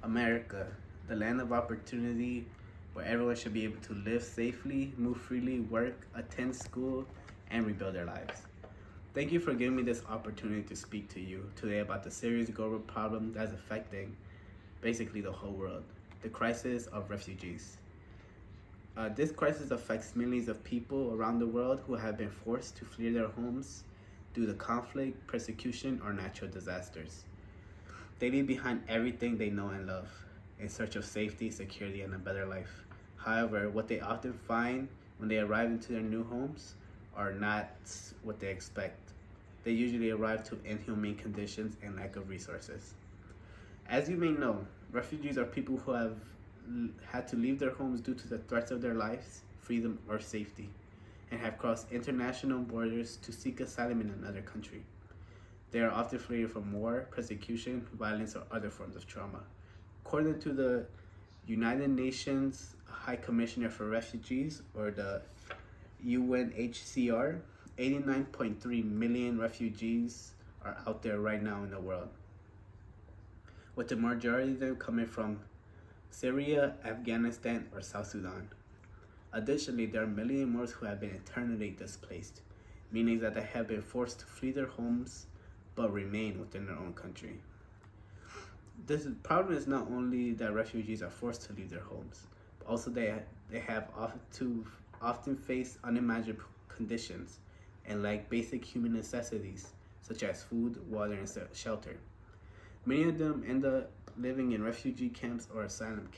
America, the land of opportunity where everyone should be able to live safely, move freely, work, attend school, and rebuild their lives. Thank you for giving me this opportunity to speak to you today about the serious global problem that's affecting basically the whole world, the crisis of refugees. This crisis affects millions of people around the world who have been forced to flee their homes due to conflict, persecution, or natural disasters. They leave behind everything they know and love in search of safety, security, and a better life. However, what they often find when they arrive into their new homes are not what they expect. They usually arrive to inhumane conditions and lack of resources. As you may know, refugees are people who have had to leave their homes due to the threats of their lives, freedom, or safety, and have crossed international borders to seek asylum in another country. They are often fleeing from war, persecution, violence, or other forms of trauma. According to the United Nations High Commissioner for Refugees, or the UNHCR, 89.3 million refugees are out there right now in the world, with the majority of them coming from Syria, Afghanistan, or South Sudan. Additionally, there are millions more who have been internally displaced, meaning that they have been forced to flee their homes but remain within their own country. This problem is not only that refugees are forced to leave their homes, but also they have often face unimaginable conditions and lack basic human necessities such as food, water, and shelter. Many of them end up living in refugee camps or asylum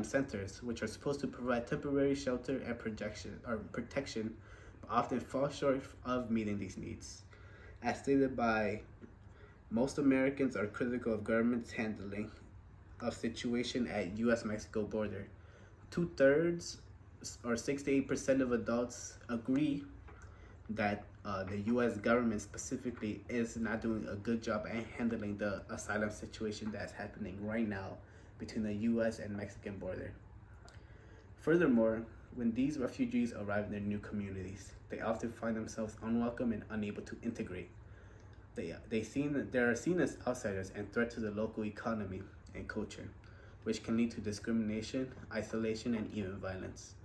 centers, which are supposed to provide temporary shelter and protection, but often fall short of meeting these needs. As stated by most Americans are critical of government's handling of situation at U.S.-Mexico border. 2/3 or 68% of adults agree that the U.S. government specifically is not doing a good job at handling the asylum situation that's happening right now between the U.S. and Mexican border. Furthermore, when these refugees arrive in their new communities, they often find themselves unwelcome and unable to integrate. They are seen as outsiders and threat to the local economy and culture, which can lead to discrimination, isolation, and even violence.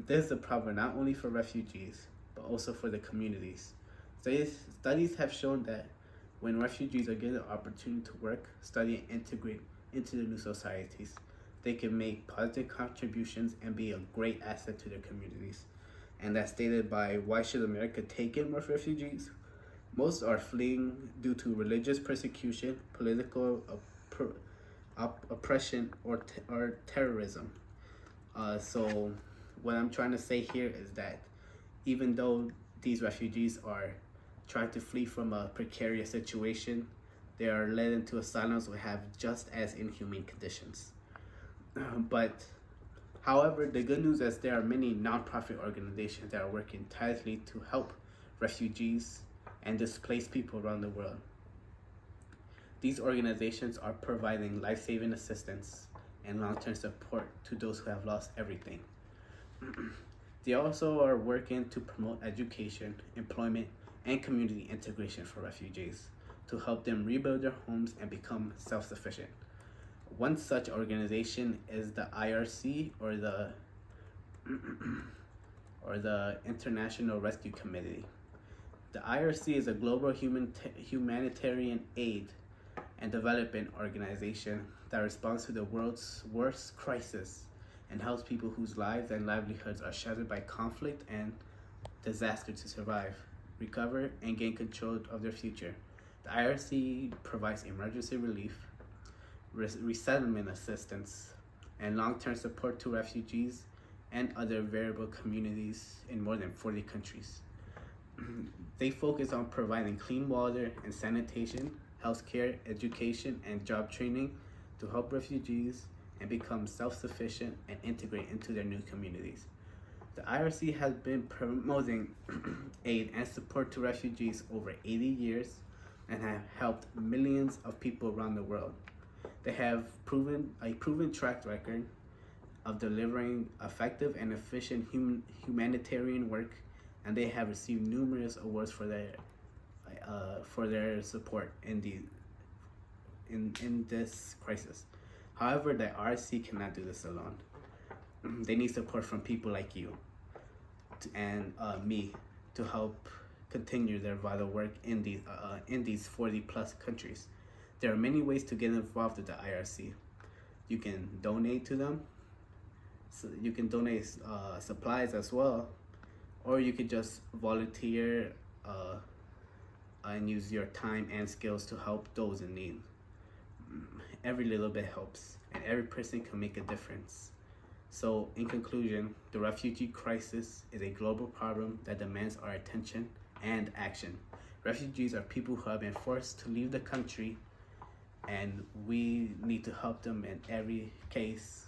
This is a problem not only for refugees, but also for the communities. Studies have shown that when refugees are given the opportunity to work, study, and integrate into the new societies, they can make positive contributions and be a great asset to their communities. And that's stated by Why Should America Take In More Refugees? Most are fleeing due to religious persecution, political oppression, or terrorism. So what I'm trying to say here is that even though these refugees are trying to flee from a precarious situation, they are led into asylums that have just as inhumane conditions. But however, the good news is there are many nonprofit organizations that are working tirelessly to help refugees and displaced people around the world. These organizations are providing life-saving assistance and long-term support to those who have lost everything. They also are working to promote education, employment, and community integration for refugees to help them rebuild their homes and become self-sufficient. One such organization is the IRC, or the International Rescue Committee. The IRC is a global humanitarian aid and development organization that responds to the world's worst crisis and helps people whose lives and livelihoods are shattered by conflict and disaster to survive, recover, and gain control of their future. The IRC provides emergency relief, resettlement assistance, and long-term support to refugees and other vulnerable communities in more than 40 countries. They focus on providing clean water and sanitation, healthcare, education, and job training to help refugees and become self-sufficient and integrate into their new communities. The IRC has been promoting aid and support to refugees over 80 years and have helped millions of people around the world. They have a proven track record of delivering effective and efficient humanitarian work, and they have received numerous awards for their support in in this crisis. However, the IRC cannot do this alone. They need support from people like you and me to help continue their vital work in these 40 plus countries. There are many ways to get involved with the IRC. You can donate to them. So you can donate supplies as well, or you could just volunteer and use your time and skills to help those in need. Every little bit helps, and every person can make a difference. So, in conclusion, the refugee crisis is a global problem that demands our attention and action. Refugees are people who have been forced to leave the country, and we need to help them in every case